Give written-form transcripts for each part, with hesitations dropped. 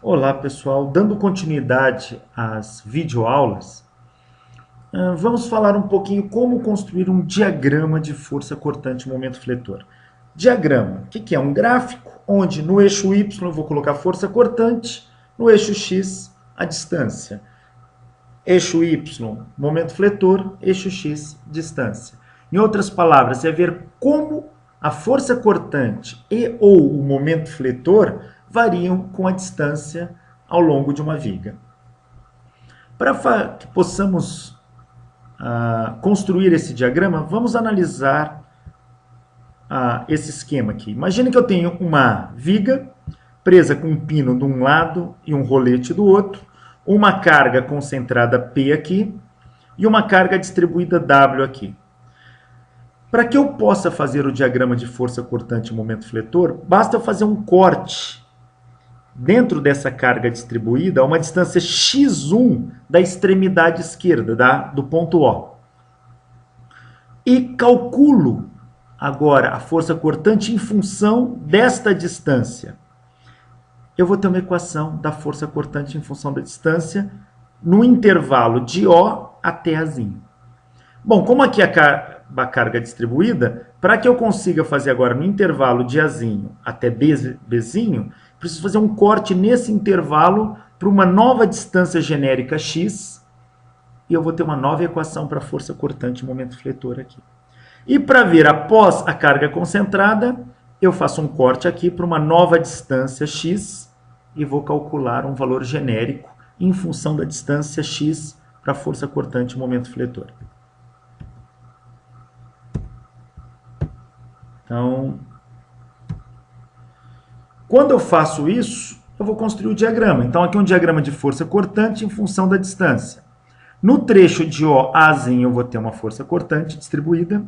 Olá pessoal, dando continuidade às videoaulas, vamos falar um pouquinho como construir um diagrama de força cortante momento fletor. Diagrama, o que é? Um gráfico onde no eixo Y eu vou colocar força cortante, no eixo X a distância. Eixo Y, momento fletor, eixo X, distância. Em outras palavras, é ver como a força cortante e ou o momento fletor variam com a distância ao longo de uma viga. Para que possamos construir esse diagrama, vamos analisar esse esquema aqui. Imagine que eu tenho uma viga presa com um pino de um lado e um rolete do outro, uma carga concentrada P aqui e uma carga distribuída W aqui. Para que eu possa fazer o diagrama de força cortante e momento fletor, basta eu fazer um corte dentro dessa carga distribuída a uma distância x1 da extremidade esquerda, do ponto O. E calculo agora a força cortante em função desta distância. Eu vou ter uma equação da força cortante em função da distância no intervalo de O até Azinho. Bom, como aqui a carga distribuída, para que eu consiga fazer agora no intervalo de Azinho até Bzinho, preciso fazer um corte nesse intervalo para uma nova distância genérica x, e eu vou ter uma nova equação para força cortante e momento fletor aqui. E para ver após a carga concentrada, eu faço um corte aqui para uma nova distância x e vou calcular um valor genérico em função da distância x para força cortante e momento fletor. Então, quando eu faço isso, eu vou construir o diagrama. Então, aqui é um diagrama de força cortante em função da distância. No trecho de O a Azinho, eu vou ter uma força cortante distribuída,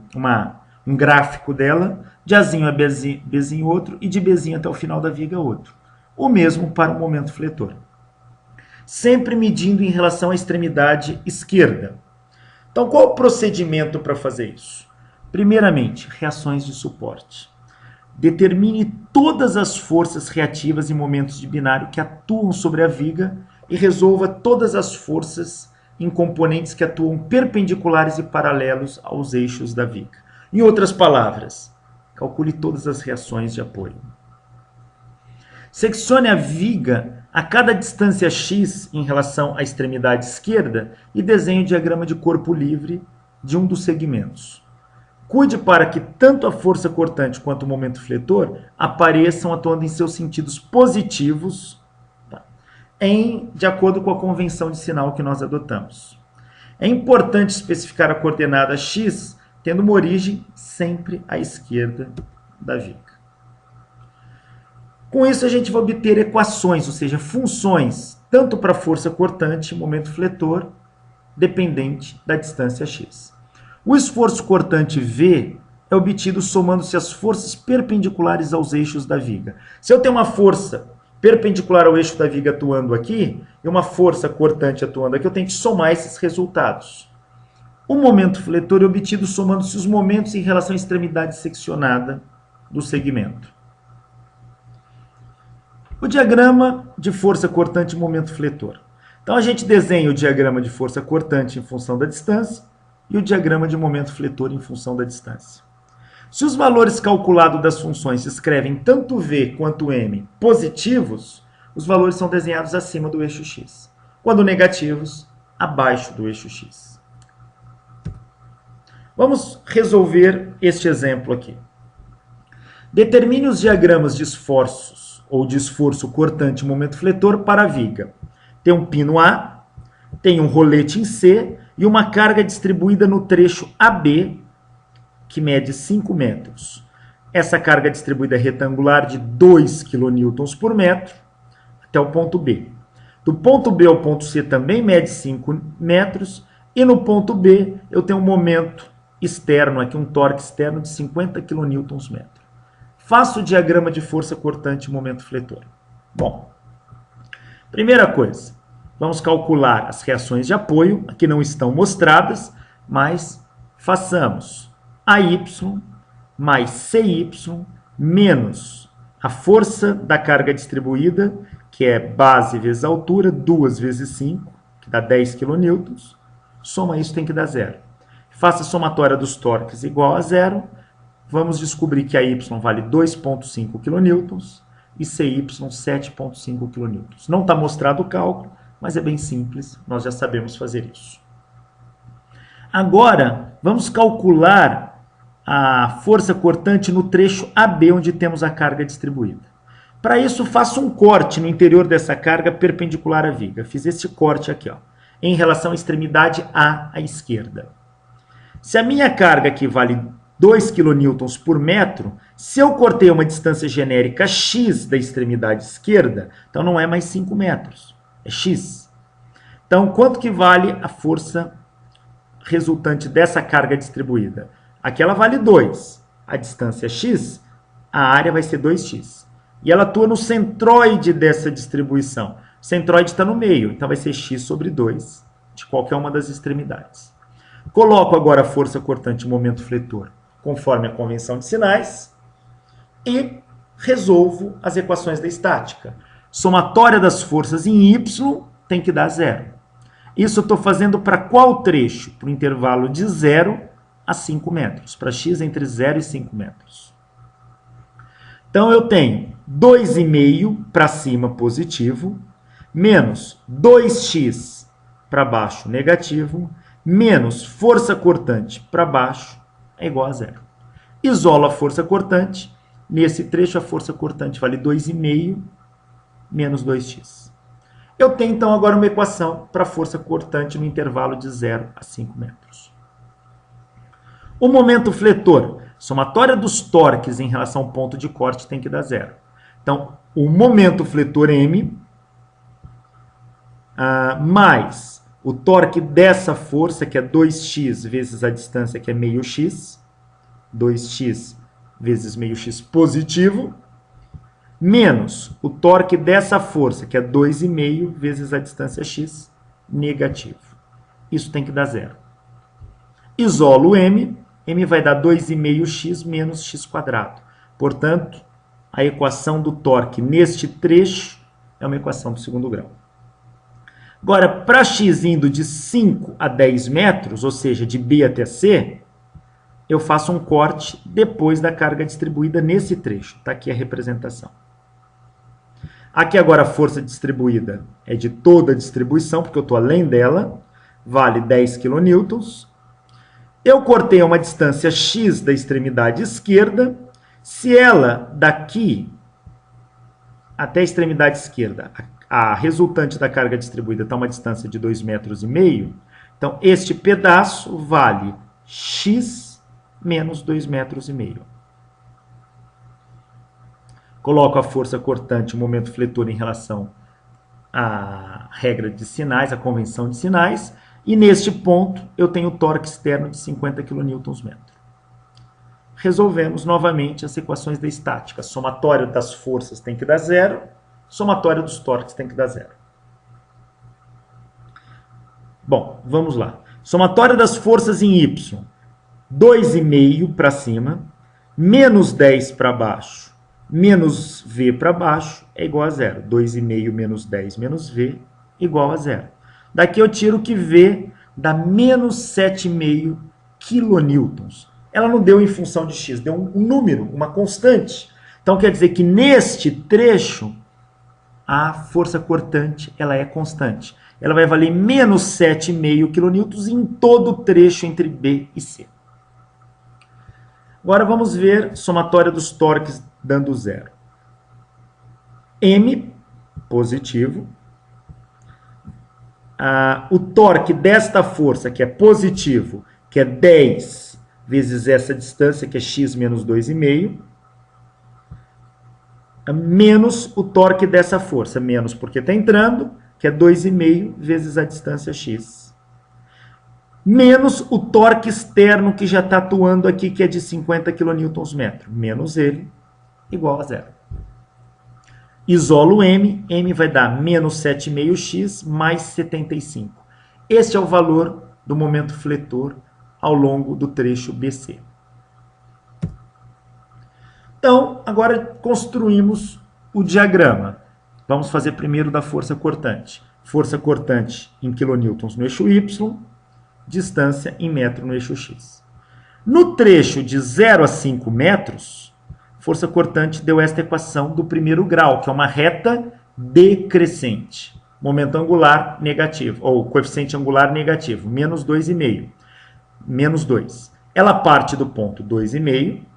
um gráfico dela. De Azinho a Bzinho outro, e de Bzinho até o final da viga outro. O mesmo para o momento fletor. Sempre medindo em relação à extremidade esquerda. Então, qual o procedimento para fazer isso? Primeiramente, reações de suporte. Determine todas as forças reativas em momentos de binário que atuam sobre a viga e resolva todas as forças em componentes que atuam perpendiculares e paralelos aos eixos da viga. Em outras palavras, calcule todas as reações de apoio. Seccione a viga a cada distância x em relação à extremidade esquerda e desenhe o diagrama de corpo livre de um dos segmentos. Cuide para que tanto a força cortante quanto o momento fletor apareçam atuando em seus sentidos positivos, de acordo com a convenção de sinal que nós adotamos. É importante especificar a coordenada x, tendo uma origem sempre à esquerda da viga. Com isso, a gente vai obter equações, ou seja, funções, tanto para a força cortante e momento fletor, dependente da distância x. O esforço cortante V é obtido somando-se as forças perpendiculares aos eixos da viga. Se eu tenho uma força perpendicular ao eixo da viga atuando aqui, e uma força cortante atuando aqui, eu tenho que somar esses resultados. O momento fletor é obtido somando-se os momentos em relação à extremidade seccionada do segmento. O diagrama de força cortante e momento fletor. Então, a gente desenha o diagrama de força cortante em função da distância, e o diagrama de momento fletor em função da distância. Se os valores calculados das funções se escrevem tanto V quanto M positivos, os valores são desenhados acima do eixo x. Quando negativos, abaixo do eixo x. Vamos resolver este exemplo aqui. Determine os diagramas de esforços ou de esforço cortante e momento fletor para a viga. Tem um pino A, tem um rolete em C, e uma carga distribuída no trecho AB, que mede 5 metros. Essa carga distribuída é retangular de 2 kN por metro até o ponto B. Do ponto B ao ponto C também mede 5 metros, e no ponto B eu tenho um momento externo, aqui um torque externo de 50 kN metro. Faço o diagrama de força cortante e momento fletor. Bom, primeira coisa, vamos calcular as reações de apoio, aqui não estão mostradas, mas façamos AY mais CY menos a força da carga distribuída, que é base vezes altura, 2 vezes 5, que dá 10 kN. Soma isso, tem que dar zero. Faça a somatória dos torques igual a zero. Vamos descobrir que a Y vale 2,5 kN e CY 7,5 kN. Não está mostrado o cálculo, mas é bem simples, nós já sabemos fazer isso. Agora, vamos calcular a força cortante no trecho AB, onde temos a carga distribuída. Para isso, faço um corte no interior dessa carga perpendicular à viga. Fiz esse corte aqui, ó, em relação à extremidade A à esquerda. Se a minha carga aqui vale 2 kN por metro, se eu cortei uma distância genérica x da extremidade esquerda, então não é mais 5 metros, é x. Então, quanto que vale a força resultante dessa carga distribuída? Aqui ela vale 2. A distância é x, a área vai ser 2x. E ela atua no centroide dessa distribuição. O centroide está no meio, então vai ser x sobre 2 de qualquer uma das extremidades. Coloco agora a força cortante e momento fletor conforme a convenção de sinais e resolvo as equações da estática. Somatória das forças em y tem que dar zero. Isso eu estou fazendo para qual trecho? Para o intervalo de 0 a 5 metros, para x entre 0 e 5 metros. Então eu tenho 2,5 para cima positivo, menos 2x para baixo negativo, menos força cortante para baixo é igual a zero. Isolo a força cortante. Nesse trecho, a força cortante vale 2,5 menos 2x. Eu tenho, então, agora uma equação para a força cortante no intervalo de 0 a 5 metros. O momento fletor, somatória dos torques em relação ao ponto de corte, tem que dar zero. Então, o momento fletor M mais o torque dessa força, que é 2x vezes a distância, que é meio x, 2x vezes meio x positivo, menos o torque dessa força, que é 2,5 vezes a distância x, negativo. Isso tem que dar zero. Isolo M, M vai dar 2,5x menos x quadrado. Portanto, a equação do torque neste trecho é uma equação do segundo grau. Agora, para x indo de 5 a 10 metros, ou seja, de B até C, eu faço um corte depois da carga distribuída nesse trecho. Está aqui a representação. Aqui agora a força distribuída é de toda a distribuição, porque eu estou além dela, vale 10 kN. Eu cortei uma distância x da extremidade esquerda. Se ela daqui até a extremidade esquerda, a resultante da carga distribuída está uma distância de 2,5 metros, então este pedaço vale x menos 2,5 metros. Coloco a força cortante, o momento fletor em relação à regra de sinais, a convenção de sinais, e neste ponto eu tenho torque externo de 50 kN. Resolvemos novamente as equações da estática. Somatório das forças tem que dar zero, somatório dos torques tem que dar zero. Bom, vamos lá. Somatória das forças em y. 2,5 para cima, menos 10 para baixo, menos v para baixo é igual a zero. 2,5 menos 10 menos v igual a zero. Daqui eu tiro que v dá menos 7,5 kN. Ela não deu em função de x, deu um número, uma constante. Então quer dizer que neste trecho a força cortante ela é constante. Ela vai valer menos 7,5 kN em todo o trecho entre B e C. Agora vamos ver somatória dos torques dando zero. M, positivo. O torque desta força, que é positivo, que é 10 vezes essa distância, que é x menos 2,5, menos o torque dessa força, menos porque está entrando, que é 2,5 vezes a distância x, menos o torque externo que já está atuando aqui, que é de 50 kN, menos ele, igual a zero. Isolo M, M vai dar menos 7,5x mais 75. Este é o valor do momento fletor ao longo do trecho BC. Então, agora construímos o diagrama. Vamos fazer primeiro da força cortante. Força cortante em quilonewtons no eixo Y, distância em metro no eixo X. No trecho de 0 a 5 metros, força cortante deu esta equação do primeiro grau, que é uma reta decrescente. Momento angular negativo, ou coeficiente angular negativo, menos 2,5. Menos 2. Ela parte do ponto 2,5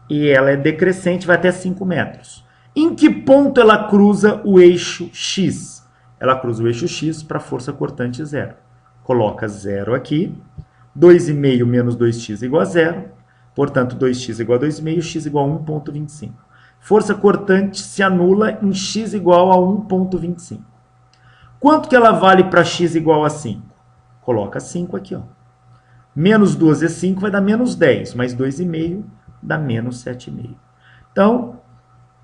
e ela é decrescente, vai até 5 metros. Em que ponto ela cruza o eixo X? Ela cruza o eixo X para força cortante 0. Coloca 0 aqui. 2,5 menos 2x igual a 0. Portanto, 2x igual a 2,5, x igual a 1,25. Força cortante se anula em x igual a 1,25. Quanto que ela vale para x igual a 5? Coloca 5 aqui. Ó. Menos 12 é 5, vai dar menos 10. Mais 2,5 dá menos 7,5. Então,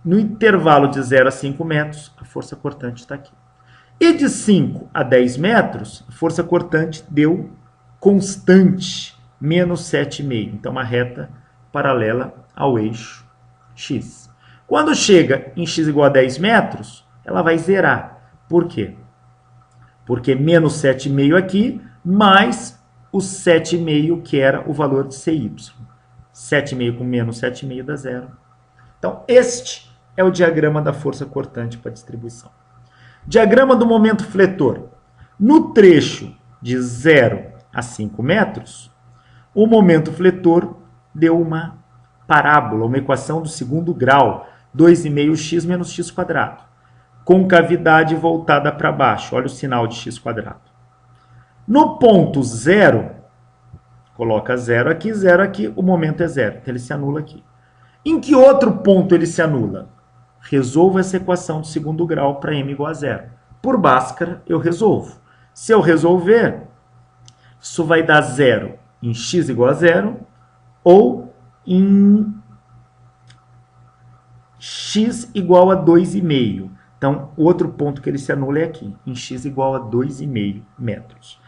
no intervalo de 0 a 5 metros, a força cortante está aqui. E de 5 a 10 metros, a força cortante deu constante, menos 7,5. Então, uma reta paralela ao eixo X. Quando chega em x igual a 10 metros, ela vai zerar. Por quê? Porque menos 7,5 aqui, mais o 7,5 que era o valor de CY. 7,5 com menos 7,5 dá zero. Então, este é o diagrama da força cortante para distribuição. Diagrama do momento fletor. No trecho de 0 a 5 metros, o momento fletor deu uma parábola, uma equação do segundo grau, 2,5x menos x². Concavidade voltada para baixo, olha o sinal de x². No ponto 0, coloca 0 aqui, o momento é 0, então ele se anula aqui. Em que outro ponto ele se anula? Resolvo essa equação do segundo grau para m igual a 0. Por Bhaskara, eu resolvo. Se eu resolver, isso vai dar 0 em x igual a 0 ou em x igual a 2,5. Então, o outro ponto que ele se anula é aqui, em x igual a 2,5 metros.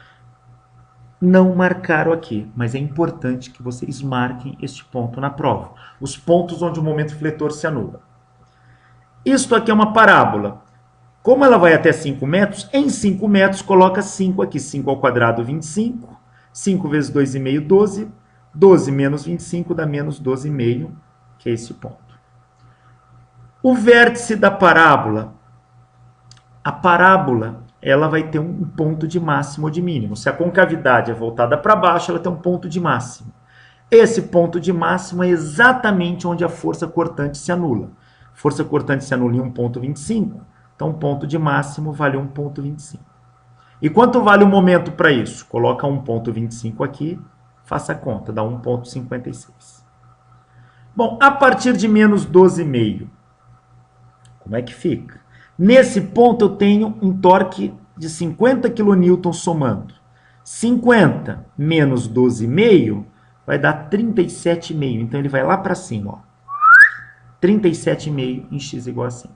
Não marcaram aqui, mas é importante que vocês marquem este ponto na prova. Os pontos onde o momento fletor se anula. Isto aqui é uma parábola. Como ela vai até 5 metros, em 5 metros coloca 5 aqui. 5 ao quadrado, 25. 5 vezes 2,5, 12. 12 menos 25 dá menos 12,5, que é esse ponto. O vértice da parábola. A parábola, ela vai ter um ponto de máximo ou de mínimo. Se a concavidade é voltada para baixo, ela tem um ponto de máximo. Esse ponto de máximo é exatamente onde a força cortante se anula. Força cortante se anula em 1,25. Então, o ponto de máximo vale 1,25. E quanto vale o momento para isso? Coloca 1,25 aqui, faça a conta, dá 1,56. Bom, a partir de menos 12,5, como é que fica? Nesse ponto eu tenho um torque de 50 kN somando. 50 menos 12,5 vai dar 37,5. Então, ele vai lá para cima. Ó. 37,5 em x igual a 5.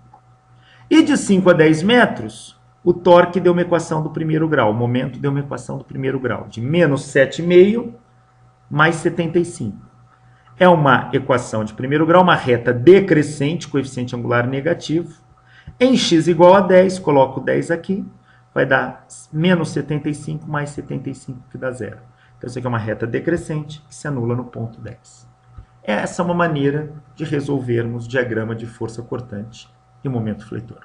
E de 5 a 10 metros, o torque deu uma equação do primeiro grau. O momento deu uma equação do primeiro grau. De menos 7,5 mais 75. É uma equação de primeiro grau, uma reta decrescente, coeficiente angular negativo. Em x igual a 10, coloco 10 aqui, vai dar menos 75 mais 75, que dá zero. Então, isso aqui é uma reta decrescente que se anula no ponto 10. Essa é uma maneira de resolvermos o diagrama de força cortante e momento fletor.